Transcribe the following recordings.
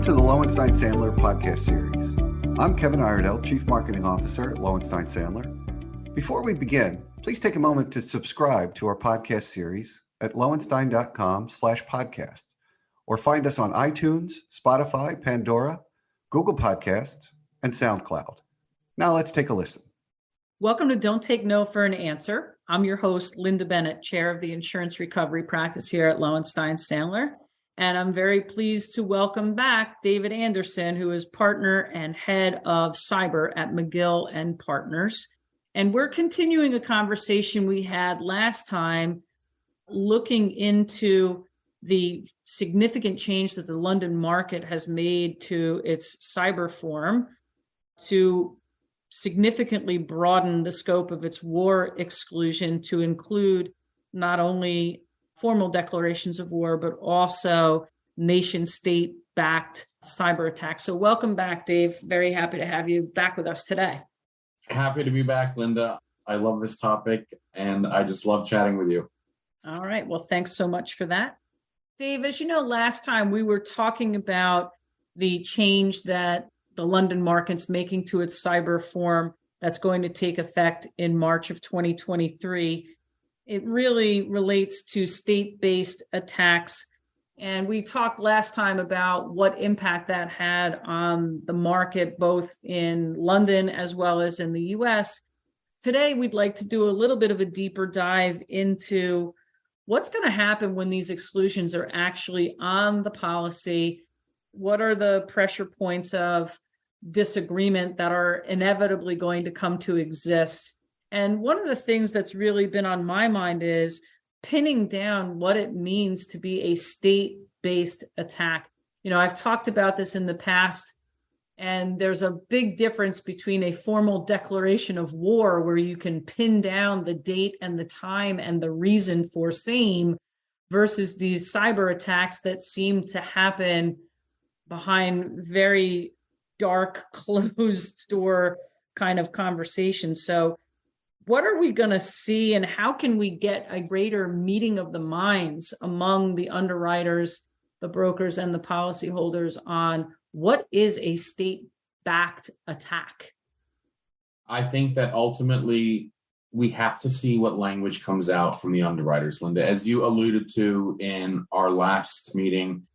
to the Lowenstein Sandler podcast series. I'm Kevin Iredell, Chief Marketing Officer at Lowenstein Sandler. Before we begin, please take a moment to subscribe to our podcast series at lowenstein.com/podcast or find us on iTunes, Spotify, Pandora, Google Podcasts, and SoundCloud. Now let's take a listen. Welcome to Don't Take No for an Answer. I'm your host, Lynda Bennett, Chair of the Insurance Recovery Practice here at Lowenstein Sandler. And I'm very pleased to welcome back David Anderson, who is partner and head of cyber at McGill and Partners. And we're continuing a conversation we had last time, looking into the significant change that the London market has made to its cyber forum to significantly broaden the scope of its war exclusion to include not only formal declarations of war, but also nation state backed cyber attacks. So welcome back, Dave. Very happy to have you back with us today. Happy to be back, Lynda. I love this topic and I just love chatting with you. All right. Well, thanks so much for that. Dave, as you know, last time we were talking about the change that the London market's making to its cyber forum that's going to take effect in March of 2023. It really relates to state-based attacks. And we talked last time about what impact that had on the market, both in London as well as in the US. Today, we'd like to do a little bit of a deeper dive into what's going to happen when these exclusions are actually on the policy. What are the pressure points of disagreement that are inevitably going to come to exist? And one of the things that's really been on my mind is pinning down what it means to be a state-based attack. You know, I've talked about this in the past, and there's a big difference between a formal declaration of war where you can pin down the date and the time and the reason for same versus these cyber attacks that seem to happen behind very dark, closed door kind of conversations. So what are we going to see, and how can we get a greater meeting of the minds among the underwriters, the brokers, and the policyholders on what is a state-backed attack? I think that ultimately we have to see what language comes out from the underwriters, Lynda. As you alluded to in our last meeting,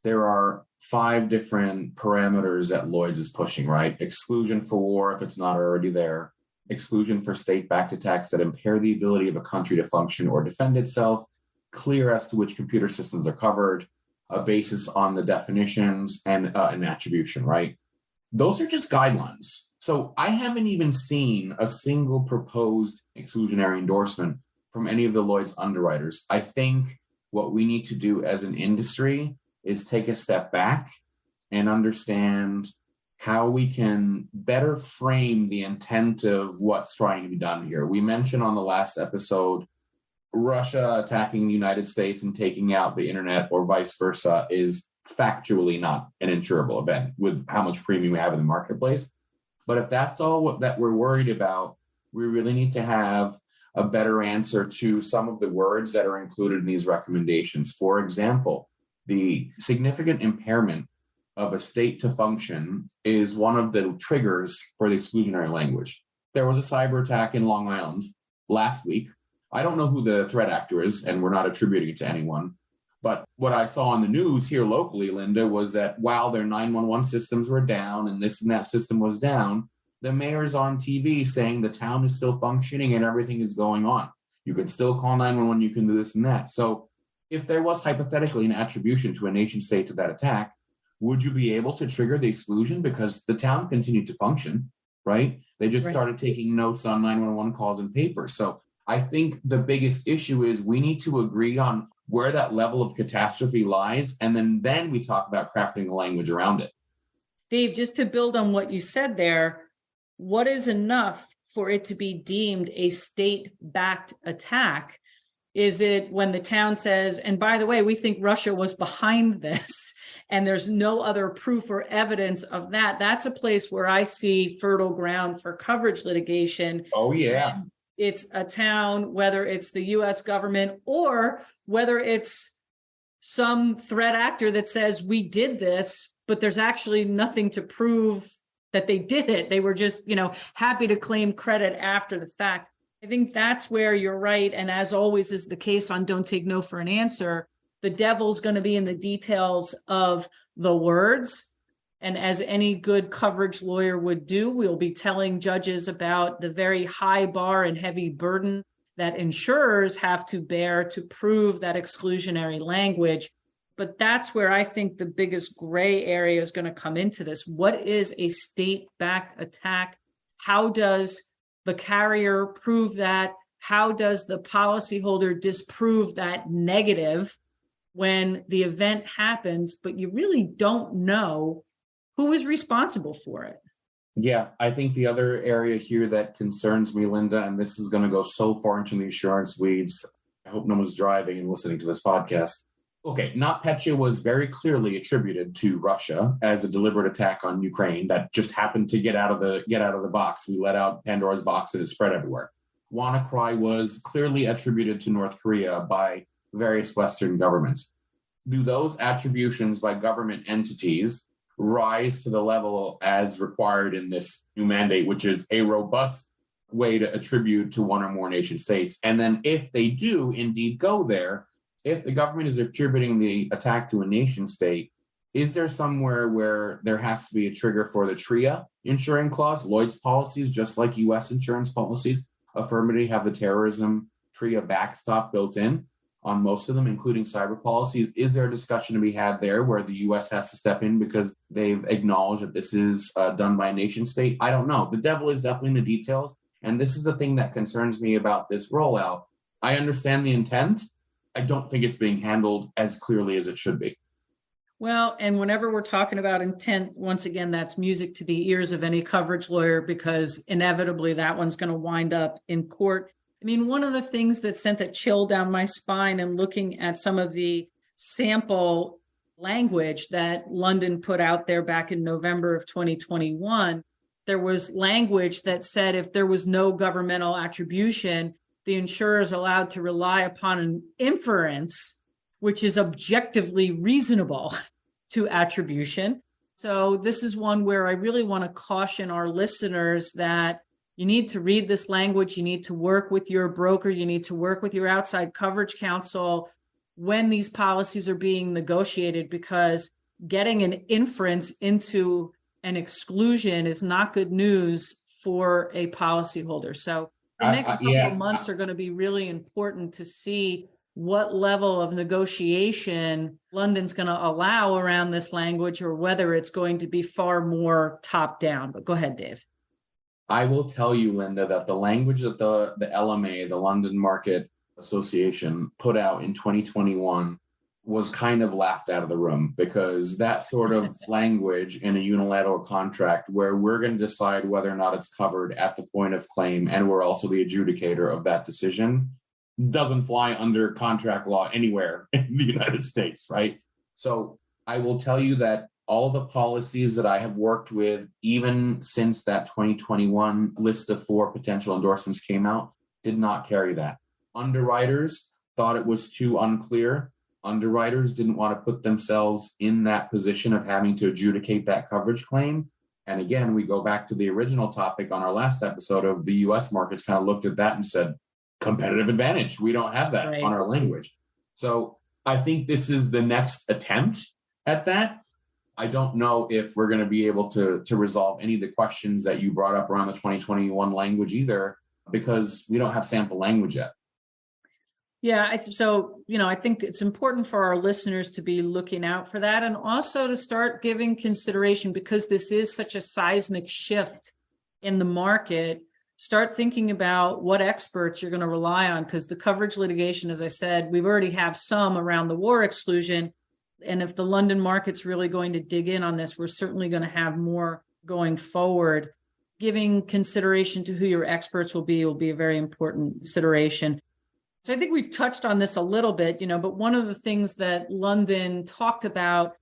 there are 5 different parameters that Lloyd's is pushing, right? Exclusion for war, if it's not already there. Exclusion for state-backed attacks that impair the ability of a country to function or defend itself, clear as to which computer systems are covered, a basis on the definitions, and an attribution, right? Those are just guidelines. So I haven't even seen a single proposed exclusionary endorsement from any of the Lloyd's underwriters. I think what we need to do as an industry is take a step back and understand how we can better frame the intent of what's trying to be done here. We mentioned on the last episode, Russia attacking the United States and taking out the internet or vice versa is factually not an insurable event with how much premium we have in the marketplace. But if that's all that we're worried about, we really need to have a better answer to some of the words that are included in these recommendations. For example, the significant impairment of a state to function is one of the triggers for the exclusionary language. There was a cyber attack in Long Island last week. I don't know who the threat actor is, and we're not attributing it to anyone. But what I saw on the news here locally, Lynda, was that while their 911 systems were down and this and that system was down, the mayor's on TV saying the town is still functioning and everything is going on. You can still call 911, you can do this and that. So if there was hypothetically an attribution to a nation state to that attack, would you be able to trigger the exclusion because the town continued to function, right? They just started taking notes on 911 calls and paper. So I think the biggest issue is we need to agree on where that level of catastrophe lies, and then we talk about crafting the language around it. Dave, just to build on what you said there, what is enough for it to be deemed a state-backed attack? Is it when the town says, and by the way, we think Russia was behind this, and there's no other proof or evidence of that? That's a place where I see fertile ground for coverage litigation. Oh, yeah. It's a town, whether it's the US government or whether it's some threat actor that says we did this but there's actually nothing to prove that they did it. They were just, happy to claim credit after the fact. I think that's where you're right. And as always is the case on Don't Take No for an Answer, the devil's going to be in the details of the words. And as any good coverage lawyer would do, we'll be telling judges about the very high bar and heavy burden that insurers have to bear to prove that exclusionary language. But that's where I think the biggest gray area is going to come into this. What is a state-backed attack? How does the carrier prove that? How does the policyholder disprove that negative when the event happens, but you really don't know who is responsible for it? Yeah, I think the other area here that concerns me, Lynda, and this is going to go so far into the insurance weeds, I hope no one's driving and listening to this podcast. Okay, NotPetya was very clearly attributed to Russia as a deliberate attack on Ukraine that just happened to get out of the box. We let out Pandora's box and it spread everywhere. WannaCry was clearly attributed to North Korea by various Western governments. Do those attributions by government entities rise to the level as required in this new mandate, which is a robust way to attribute to one or more nation states? And then if they do indeed go there, if the government is attributing the attack to a nation state, is there somewhere where there has to be a trigger for the TRIA insuring clause? Lloyd's policies, just like U.S. insurance policies, affirmatively have the terrorism TRIA backstop built in on most of them, including cyber policies. Is there a discussion to be had there where the U.S. has to step in because they've acknowledged that this is done by a nation state? I don't know. The devil is definitely in the details. And this is the thing that concerns me about this rollout. I understand the intent. I don't think it's being handled as clearly as it should be. Well, and whenever we're talking about intent, once again, that's music to the ears of any coverage lawyer, because inevitably that one's going to wind up in court. I mean, one of the things that sent a chill down my spine and looking at some of the sample language that London put out there back in November of 2021, there was language that said if there was no governmental attribution, the insurer is allowed to rely upon an inference, which is objectively reasonable to attribution. So this is one where I really want to caution our listeners that you need to read this language. You need to work with your broker. You need to work with your outside coverage counsel when these policies are being negotiated, because getting an inference into an exclusion is not good news for a policyholder. So the next couple of months are going to be really important to see what level of negotiation London's going to allow around this language, or whether it's going to be far more top down. But go ahead, Dave. I will tell you, Lynda, that the language that the LMA, the London Market Association, put out in 2021 was kind of laughed out of the room, because that sort of language in a unilateral contract where we're going to decide whether or not it's covered at the point of claim, and we're also the adjudicator of that decision, doesn't fly under contract law anywhere in the United States, right? So I will tell you that all the policies that I have worked with, even since that 2021 list of 4 potential endorsements came out, did not carry that. Underwriters thought it was too unclear. Underwriters didn't want to put themselves in that position of having to adjudicate that coverage claim. And again, we go back to the original topic on our last episode of the US markets kind of looked at that and said, competitive advantage. We don't have that on our language. So I think this is the next attempt at that. I don't know if we're going to be able to resolve any of the questions that you brought up around the 2021 language either, because we don't have sample language yet. Yeah, I think it's important for our listeners to be looking out for that, and also to start giving consideration, because this is such a seismic shift in the market. Start thinking about what experts you're going to rely on, because the coverage litigation, as I said, we already have some around the war exclusion. And if the London market's really going to dig in on this, we're certainly going to have more going forward. Giving consideration to who your experts will be a very important consideration. So I think we've touched on this a little bit, but one of the things that London talked about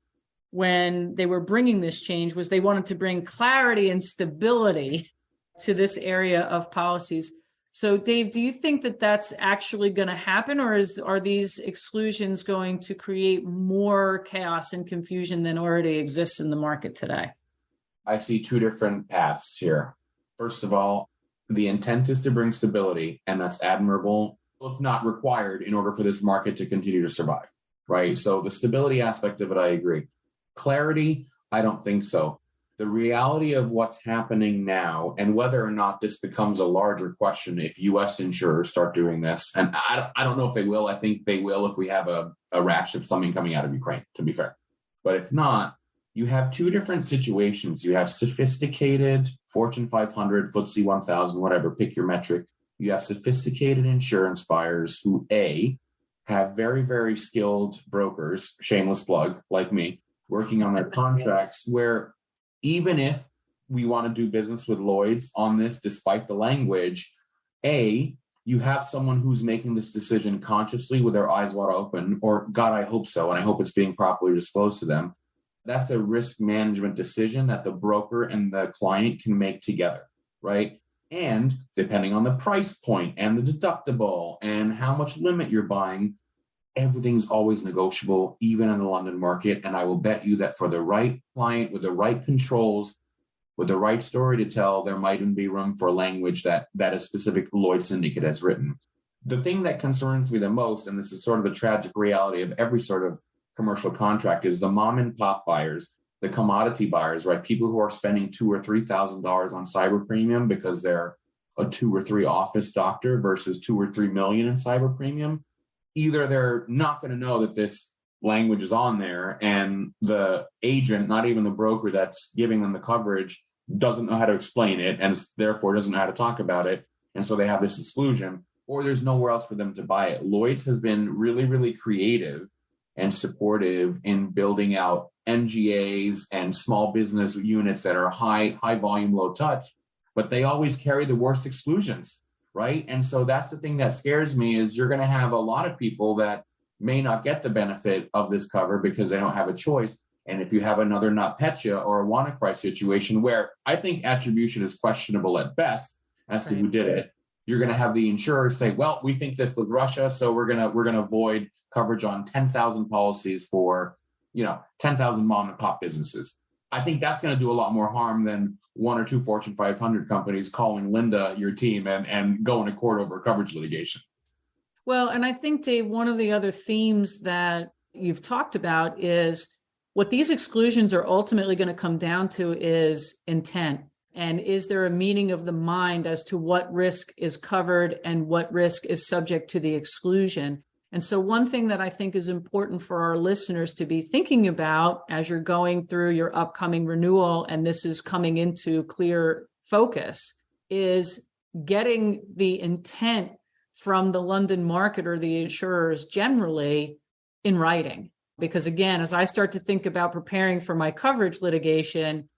when they were bringing this change was they wanted to bring clarity and stability to this area of policies. So Dave, do you think that that's actually going to happen, or are these exclusions going to create more chaos and confusion than already exists in the market today? I see two different paths here. First of all, the intent is to bring stability, and that's admirable, if not required, in order for this market to continue to survive, right? So the stability aspect of it, I agree. Clarity, I don't think so. The reality of what's happening now and whether or not this becomes a larger question if U.S. insurers start doing this, and I don't know if they will. I think they will if we have a rash of something coming out of Ukraine, to be fair. But if not, you have two different situations. You have sophisticated Fortune 500, FTSE 1000, whatever, pick your metric. You have sophisticated insurance buyers who, A, have very, very skilled brokers, shameless plug, like me, working on their contracts, where even if we want to do business with Lloyd's on this, despite the language, A, you have someone who's making this decision consciously with their eyes wide open, or God, I hope so, and I hope it's being properly disclosed to them. That's a risk management decision that the broker and the client can make together, right? And depending on the price point and the deductible and how much limit you're buying, everything's always negotiable, even in the London market. And I will bet you that for the right client with the right controls, with the right story to tell, there might even be room for language that a specific Lloyd syndicate has written. The thing that concerns me the most, and this is sort of the tragic reality of every sort of commercial contract, is the mom and pop buyers, the commodity buyers, right? People who are spending $2,000 or $3,000 on cyber premium because they're a 2 or 3 office doctor versus 2 or 3 million in cyber premium. Either they're not going to know that this language is on there, and the agent, not even the broker that's giving them the coverage, doesn't know how to explain it and therefore doesn't know how to talk about it. And so they have this exclusion, or there's nowhere else for them to buy it. Lloyd's has been really, really creative and supportive in building out MGAs and small business units that are high volume, low touch, but they always carry the worst exclusions. Right. And so that's the thing that scares me, is you're going to have a lot of people that may not get the benefit of this cover because they don't have a choice. And if you have another NotPetya or a WannaCry situation where I think attribution is questionable at best as to who did it, you're going to have the insurers say, well, we think this was Russia, so we're going to avoid coverage on 10,000 policies for, 10,000 mom and pop businesses. I think that's going to do a lot more harm than 1 or 2 Fortune 500 companies calling Lynda, your team, and going to court over coverage litigation. Well, and I think, Dave, one of the other themes that you've talked about is what these exclusions are ultimately going to come down to is intent. And is there a meaning of the mind as to what risk is covered and what risk is subject to the exclusion? And so one thing that I think is important for our listeners to be thinking about as you're going through your upcoming renewal, and this is coming into clear focus, is getting the intent from the London market or the insurers generally in writing. Because again, as I start to think about preparing for my coverage litigation,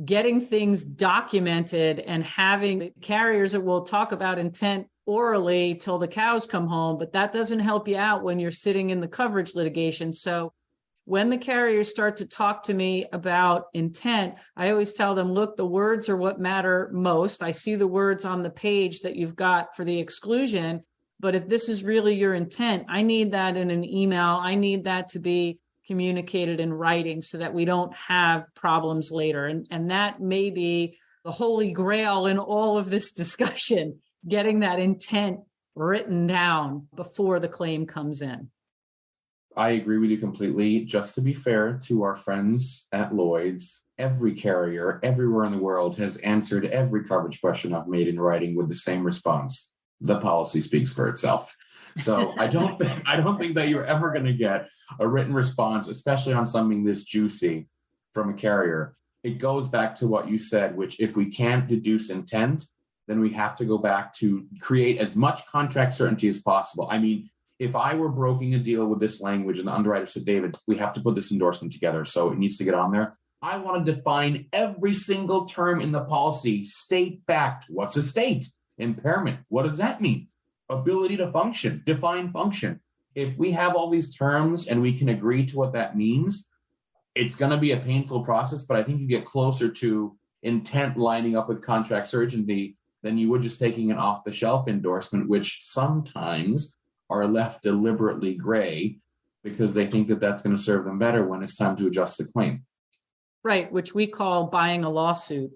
getting things documented and having carriers that will talk about intent orally till the cows come home, but that doesn't help you out when you're sitting in the coverage litigation. So when the carriers start to talk to me about intent, I always tell them, look, the words are what matter most. I see the words on the page that you've got for the exclusion, but if this is really your intent, I need that in an email. I need that to be communicated in writing so that we don't have problems later. And that may be the holy grail in all of this discussion, getting that intent written down before the claim comes in. I agree with you completely. Just to be fair to our friends at Lloyd's, every carrier everywhere in the world has answered every coverage question I've made in writing with the same response. The policy speaks for itself. So I don't think that you're ever going to get a written response, especially on something this juicy, from a carrier. It goes back to what you said, which if we can't deduce intent, then we have to go back to create as much contract certainty as possible. I mean, if I were broking a deal with this language and the underwriter said, David, we have to put this endorsement together, so it needs to get on there, I want to define every single term in the policy. State backed. What's a state? Impairment. What does that mean? Ability to function. Define function. If we have all these terms and we can agree to what that means, it's going to be a painful process, but I think you get closer to intent lining up with contract certainty than you would just taking an off-the-shelf endorsement, which sometimes are left deliberately gray because they think that that's going to serve them better when it's time to adjust the claim. Right, which we call buying a lawsuit.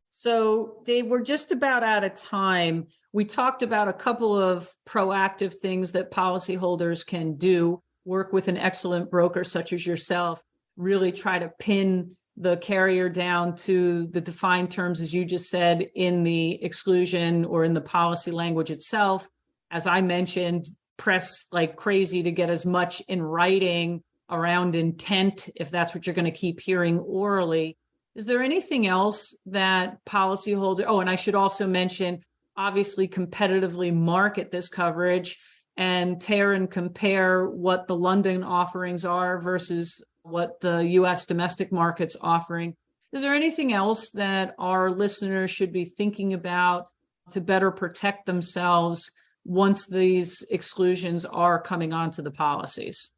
So, Dave, we're just about out of time. We talked about a couple of proactive things that policyholders can do, work with an excellent broker such as yourself, really try to pin the carrier down to the defined terms, as you just said, in the exclusion or in the policy language itself. As I mentioned, press like crazy to get as much in writing around intent, if that's what you're going to keep hearing orally. Is there anything else that policyholder, and I should also mention, obviously competitively market this coverage and tear and compare what the London offerings are versus what the U.S. domestic market's offering. Is there anything else that our listeners should be thinking about to better protect themselves once these exclusions are coming onto the policies?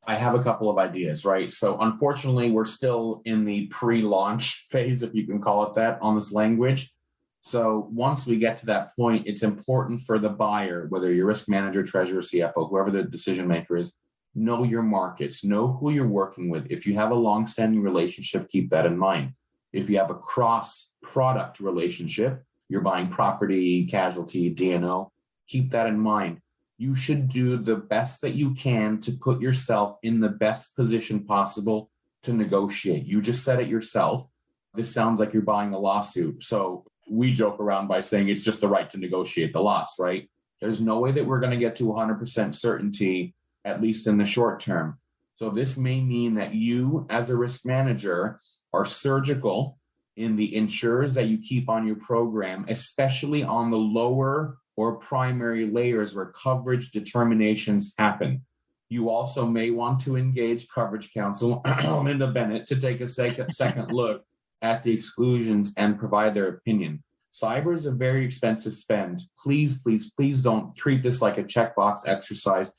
I have a couple of ideas, right? So unfortunately, we're still in the pre-launch phase, if you can call it that, on this language. So once we get to that point, it's important for the buyer, whether you're risk manager, treasurer, CFO, whoever the decision maker is, know your markets, know who you're working with. If you have a long-standing relationship, keep that in mind. If you have a cross-product relationship, you're buying property, casualty, D&O, keep that in mind. You should do the best that you can to put yourself in the best position possible to negotiate. You just said it yourself. This sounds like you're buying a lawsuit. So we joke around by saying it's just the right to negotiate the loss, right? There's no way that we're going to get to 100% certainty, at least in the short term. So this may mean that you, as a risk manager, are surgical in the insurers that you keep on your program, especially on the lower or primary layers where coverage determinations happen. You also may want to engage coverage counsel, Lynda Bennett, to take a second look at the exclusions and provide their opinion. Cyber is a very expensive spend. Please, please, please don't treat this like a checkbox exercise.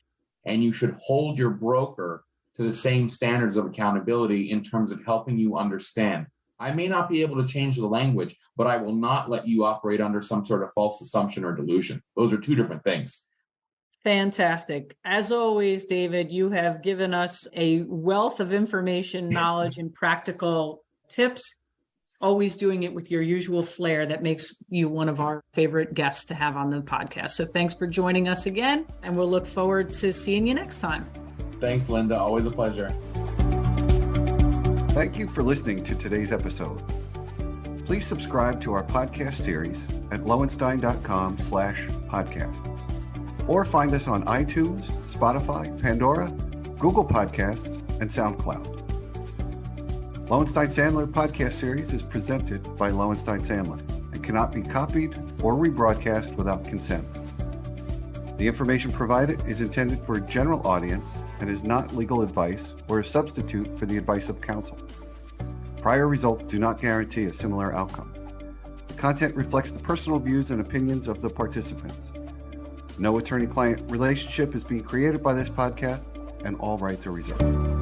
And you should hold your broker to the same standards of accountability in terms of helping you understand. I may not be able to change the language, but I will not let you operate under some sort of false assumption or delusion. Those are two different things. Fantastic. As always, David, you have given us a wealth of information, knowledge, and practical tips, always doing it with your usual flair that makes you one of our favorite guests to have on the podcast. So thanks for joining us again, and we'll look forward to seeing you next time. Thanks, Lynda. Always a pleasure. Thank you for listening to today's episode. Please subscribe to our podcast series at lowenstein.com/podcast, or find us on iTunes, Spotify, Pandora, Google Podcasts, and SoundCloud. Lowenstein Sandler podcast series is presented by Lowenstein Sandler and cannot be copied or rebroadcast without consent. The information provided is intended for a general audience and is not legal advice or a substitute for the advice of counsel. Prior results do not guarantee a similar outcome. The content reflects the personal views and opinions of the participants. No attorney-client relationship is being created by this podcast, and all rights are reserved.